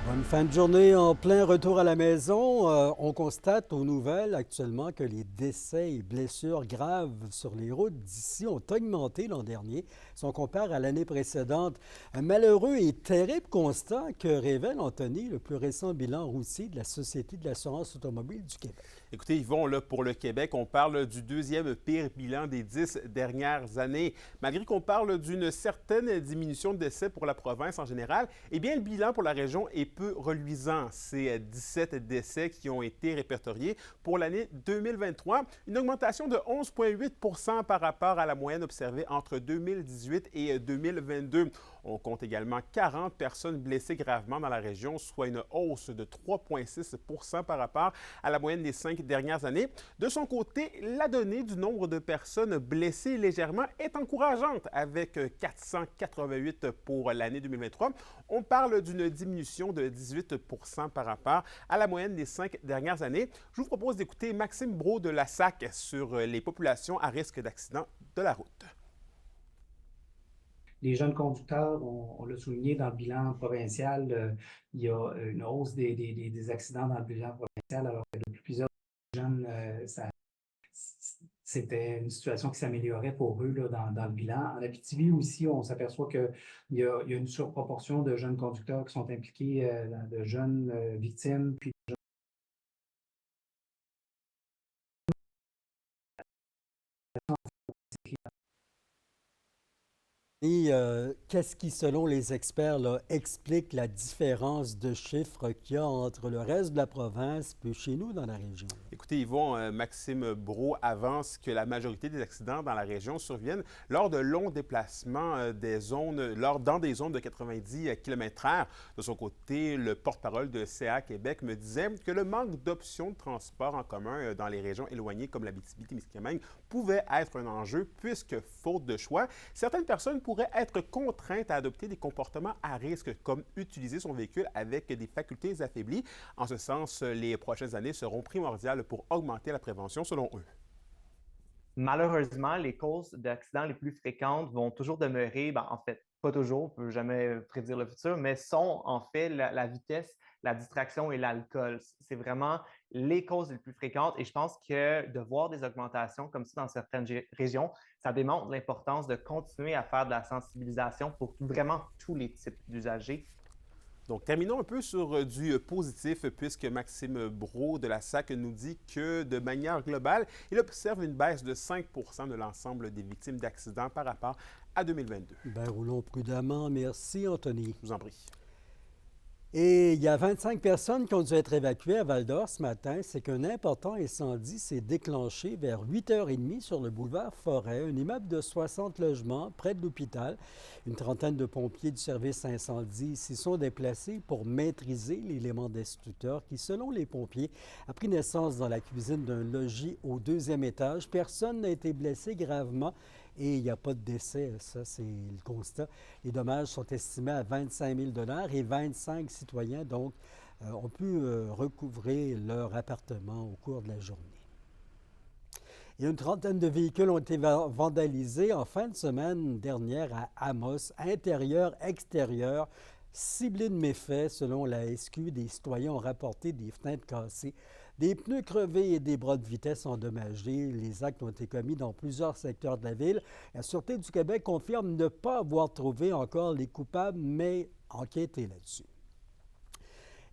Bonne fin de journée. En plein retour à la maison, on constate aux nouvelles actuellement que les décès et blessures graves sur les routes d'ici ont augmenté l'an dernier si on compare à l'année précédente. Un malheureux et terrible constat que révèle, Anthony, le plus récent bilan routier de la Société de l'assurance automobile du Québec. Écoutez, Yvon, là, pour le Québec, on parle du deuxième pire bilan des 10 dernières années. Malgré qu'on parle d'une certaine diminution de décès pour la province en général, eh bien, le bilan pour la région est peu reluisant. C'est 17 décès qui ont été répertoriés pour l'année 2023, une augmentation de 11,8 par rapport à la moyenne observée entre 2018 et 2022. On compte également 40 personnes blessées gravement dans la région, soit une hausse de 3,6 par rapport à la moyenne des 5 dernières années. De son côté, la donnée du nombre de personnes blessées légèrement est encourageante, avec 488 pour l'année 2023. On parle d'une diminution de 18 par rapport à la moyenne des 5 dernières années. Je vous propose d'écouter Maxime Brault de la SAC sur les populations à risque d'accident de la route. Les jeunes conducteurs, on l'a souligné dans le bilan provincial, il y a une hausse des accidents dans le bilan provincial, alors que depuis plusieurs jeunes, c'était une situation qui s'améliorait pour eux là, dans le bilan. En Abitibi aussi, on s'aperçoit qu'il y a une surproportion de jeunes conducteurs qui sont impliqués, de jeunes victimes, puis Et qu'est-ce qui, selon les experts, là, explique la différence de chiffres qu'il y a entre le reste de la province et chez nous dans la région? Écoutez, Yvon, Maxime Brault avance que la majorité des accidents dans la région surviennent lors de longs déplacements dans des zones de 90 km/h. De son côté, le porte-parole de CA Québec me disait que le manque d'options de transport en commun dans les régions éloignées comme l'Abitibi-Témiscamingue pouvait être un enjeu puisque, faute de choix, certaines personnes pourraient être contraintes à adopter des comportements à risque comme utiliser son véhicule avec des facultés affaiblies. En ce sens, les prochaines années seront primordiales pour augmenter la prévention selon eux. Malheureusement, les causes d'accidents les plus fréquentes vont toujours demeurer, en fait, pas toujours, on ne peut jamais prédire le futur, mais sont en fait la vitesse, la distraction et l'alcool. C'est vraiment les causes les plus fréquentes et je pense que de voir des augmentations comme ça dans certaines régions, ça démontre l'importance de continuer à faire de la sensibilisation pour vraiment tous les types d'usagers. Donc, terminons un peu sur du positif, puisque Maxime Brault de la SAC nous dit que, de manière globale, il observe une baisse de 5 de l'ensemble des victimes d'accidents par rapport à 2022. Ben, roulons prudemment. Merci, Anthony. Je vous en prie. Et il y a 25 personnes qui ont dû être évacuées à Val-d'Or ce matin. C'est qu'un important incendie s'est déclenché vers 8h30 sur le boulevard Forêt, un immeuble de 60 logements près de l'hôpital. Une trentaine de pompiers du service incendie s'y sont déplacés pour maîtriser l'élément destructeur qui, selon les pompiers, a pris naissance dans la cuisine d'un logis au deuxième étage. Personne n'a été blessé gravement. Et il n'y a pas de décès, ça c'est le constat. Les dommages sont estimés à 25 000 et 25 citoyens, donc, ont pu recouvrer leur appartement au cours de la journée. Et une trentaine de véhicules ont été vandalisés en fin de semaine dernière à Amos, intérieur, extérieur, ciblés de méfaits. Selon la SQ, des citoyens ont rapporté des fenêtres cassées, des pneus crevés et des bras de vitesse endommagés. Les actes ont été commis dans plusieurs secteurs de la ville. La Sûreté du Québec confirme ne pas avoir trouvé encore les coupables, mais enquêter là-dessus.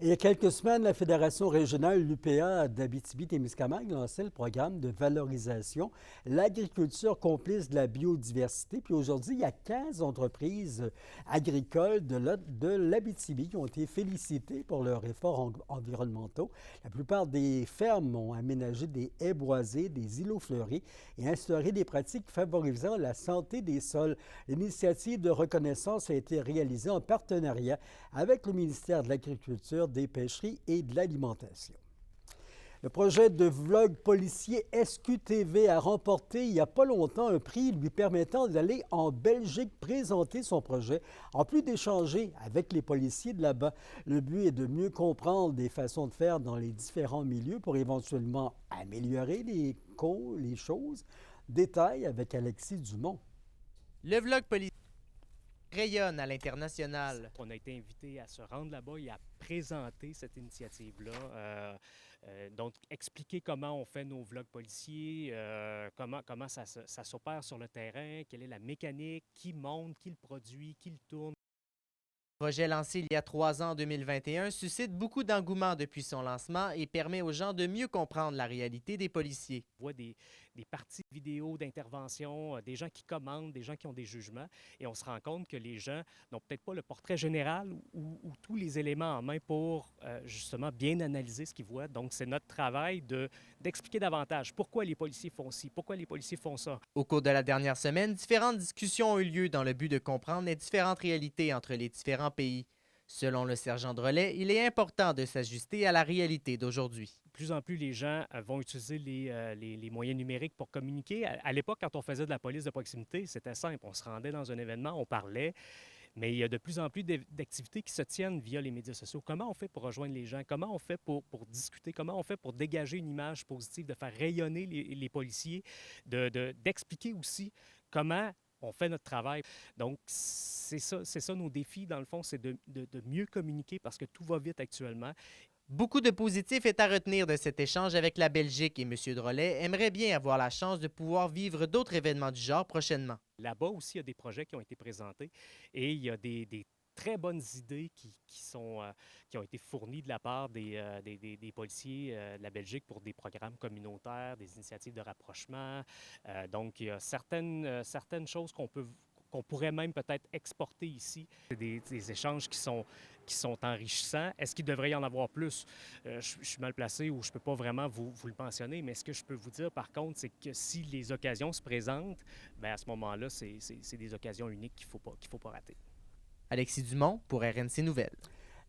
Il y a quelques semaines, la Fédération régionale, l'UPA d'Abitibi-Témiscamingue, lançait le programme de valorisation L'agriculture complice de la biodiversité. Puis aujourd'hui, il y a 15 entreprises agricoles de l'Abitibi qui ont été félicitées pour leurs efforts environnementaux. La plupart des fermes ont aménagé des haies boisées, des îlots fleuris et instauré des pratiques favorisant la santé des sols. L'initiative de reconnaissance a été réalisée en partenariat avec le ministère de l'Agriculture, des Pêcheries et de l'Alimentation. Le projet de vlog policier SQTV a remporté il n'y a pas longtemps un prix lui permettant d'aller en Belgique présenter son projet, en plus d'échanger avec les policiers de là-bas. Le but est de mieux comprendre des façons de faire dans les différents milieux pour éventuellement améliorer les choses. Détail avec Alexis Dumont. Le vlog policier rayonne à l'international. On a été invité à se rendre là-bas et à présenter cette initiative-là. Donc, expliquer comment on fait nos vlogs policiers, comment ça s'opère sur le terrain, quelle est la mécanique, qui monte, qui le produit, qui le tourne. Le projet lancé il y a 3 ans en 2021 suscite beaucoup d'engouement depuis son lancement et permet aux gens de mieux comprendre la réalité des policiers. On voit des parties vidéo d'intervention, des gens qui commandent, des gens qui ont des jugements, et on se rend compte que les gens n'ont peut-être pas le portrait général ou tous les éléments en main pour justement bien analyser ce qu'ils voient. Donc, c'est notre travail d'expliquer davantage pourquoi les policiers font ci, pourquoi les policiers font ça. Au cours de la dernière semaine, différentes discussions ont eu lieu dans le but de comprendre les différentes réalités entre les différents pays. Selon le sergent de relais, il est important de s'ajuster à la réalité d'aujourd'hui. De plus en plus, les gens vont utiliser les moyens numériques pour communiquer. À l'époque, quand on faisait de la police de proximité, c'était simple. On se rendait dans un événement, on parlait, mais il y a de plus en plus d'activités qui se tiennent via les médias sociaux. Comment on fait pour rejoindre les gens? Comment on fait pour discuter? Comment on fait pour dégager une image positive, de faire rayonner les policiers, d'expliquer aussi comment on fait notre travail. Donc, c'est ça nos défis, dans le fond, c'est de mieux communiquer parce que tout va vite actuellement. Beaucoup de positif est à retenir de cet échange avec la Belgique et M. Drolet aimerait bien avoir la chance de pouvoir vivre d'autres événements du genre prochainement. Là-bas aussi, il y a des projets qui ont été présentés et il y a des très bonnes idées qui ont été fournies de la part des policiers de la Belgique pour des programmes communautaires, des initiatives de rapprochement. Donc, il y a certaines choses qu'on pourrait même peut-être exporter ici. C'est des échanges qui sont enrichissants. Est-ce qu'il devrait y en avoir plus? Je suis mal placé ou je ne peux pas vraiment vous le mentionner, mais ce que je peux vous dire par contre, c'est que si les occasions se présentent, bien, à ce moment-là, c'est des occasions uniques qu'il faut pas rater. Alexis Dumont pour RNC Nouvelles.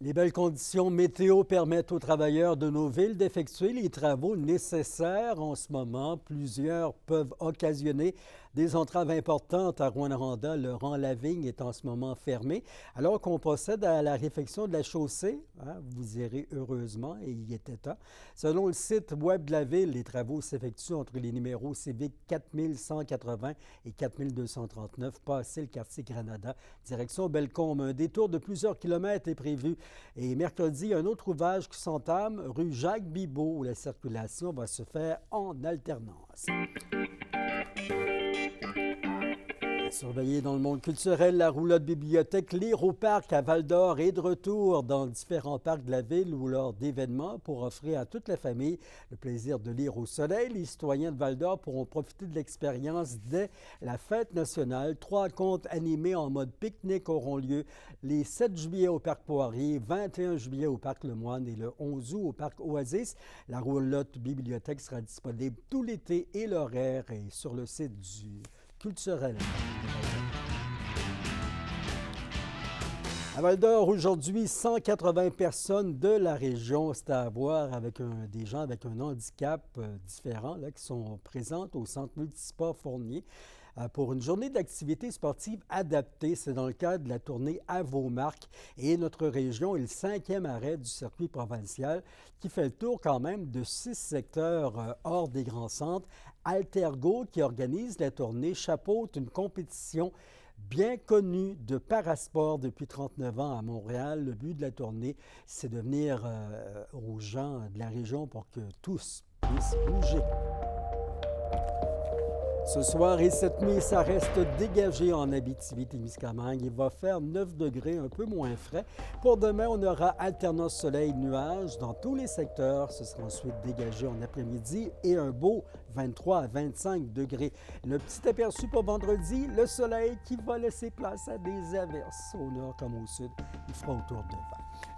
Les belles conditions météo permettent aux travailleurs de nos villes d'effectuer les travaux nécessaires. En ce moment, plusieurs peuvent occasionner des entraves importantes à Rouyn-Noranda. Le rang Lavigne est en ce moment fermé. Alors qu'on procède à la réfection de la chaussée, vous irez heureusement, et il était temps. Selon le site web de la ville, les travaux s'effectuent entre les numéros civiques 4180 et 4239, passé le quartier Granada, direction Bellecombe. Un détour de plusieurs kilomètres est prévu. Et mercredi, un autre ouvrage qui s'entame, rue Jacques-Bibeau, où la circulation va se faire en alternance. Surveillée dans le monde culturel, la roulotte bibliothèque Lire au parc à Val-d'Or est de retour dans différents parcs de la ville ou lors d'événements pour offrir à toute la famille le plaisir de lire au soleil. Les citoyens de Val-d'Or pourront profiter de l'expérience dès la fête nationale. 3 contes animés en mode pique-nique auront lieu les 7 juillet au parc Poirier, 21 juillet au parc Le Moine et le 11 août au parc Oasis. La roulotte bibliothèque sera disponible tout l'été et l'horaire est sur le site du culturel. À Val-d'Or, aujourd'hui, 180 personnes de la région, c'est à voir avec des gens avec un handicap différent là, qui sont présentes au Centre multisport Fournier pour une journée d'activité sportive adaptée. C'est dans le cadre de la tournée À vos marques. Et notre région est le 5e arrêt du circuit provincial qui fait le tour quand même de 6 secteurs hors des grands centres. Altergo, qui organise la tournée, chapeaute une compétition bien connue de parasport depuis 39 ans à Montréal. Le but de la tournée, c'est de venir aux gens de la région pour que tous puissent bouger. Ce soir et cette nuit, ça reste dégagé en Abitibi-Témiscamingue. Il va faire 9 degrés, un peu moins frais. Pour demain, on aura alternance soleil-nuages dans tous les secteurs. Ce sera ensuite dégagé en après-midi et un beau 23 à 25 degrés. Le petit aperçu pour vendredi, le soleil qui va laisser place à des averses au nord comme au sud. Il fera autour de 20.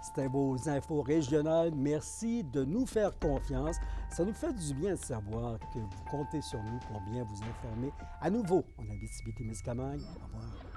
C'était vos infos régionales. Merci de nous faire confiance. Ça nous fait du bien de savoir que vous comptez sur nous pour bien vous informer à nouveau en Abitibi-Témiscamingue. Au revoir.